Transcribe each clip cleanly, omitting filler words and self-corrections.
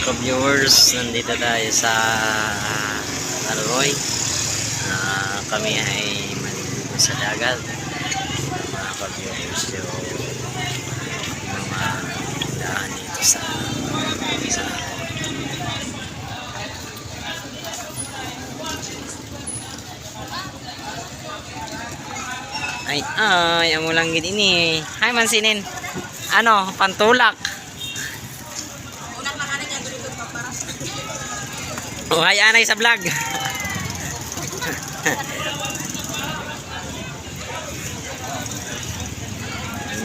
ka-viewers, nandito tayo sa Arroy. Kami ay maliligo sa dagat. Mga ka-viewers, yung mga daan dito sa ay amo lang gid ini. Hay mansinin. Ano, pantulak. Oh, hay anay sa vlog.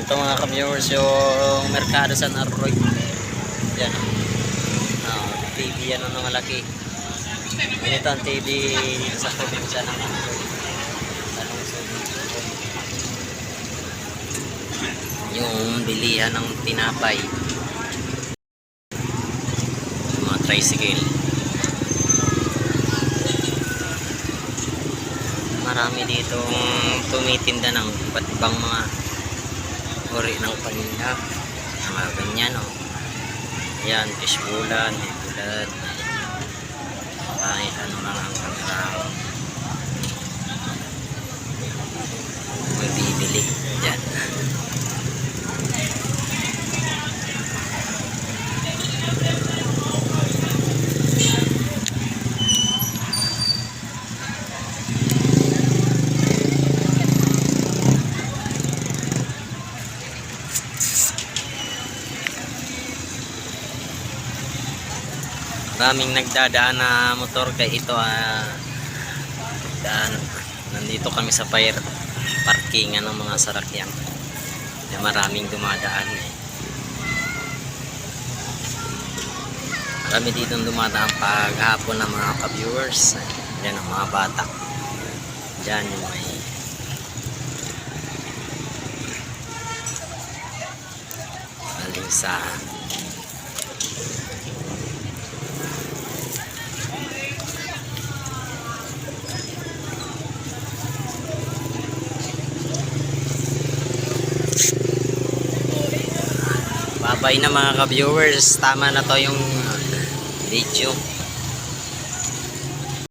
Ito mga ka-viewers, yung merkado sa Arroy. Yan. TV yan ang malaki. Ganito ang TV sa probinsya ng Arroy. Yung bilihan ng tinapay, mga tricycle, marami dito tumitinda ng iba't ibang mga uri ng paninda, mga ganyan o. Yan, fishbulan, bulad, kahit ano lang ang kamera may bibili yan. Maraming nagdadaan na motor kay ito nandito kami sa fire parkingan ng mga sarakyan na maraming dumadaan marami dito dumadaan paghapon ng mga ka-viewers. Yan ang mga bata dyan yung may aling sa bye na mga ka-viewers, tama na to yung video.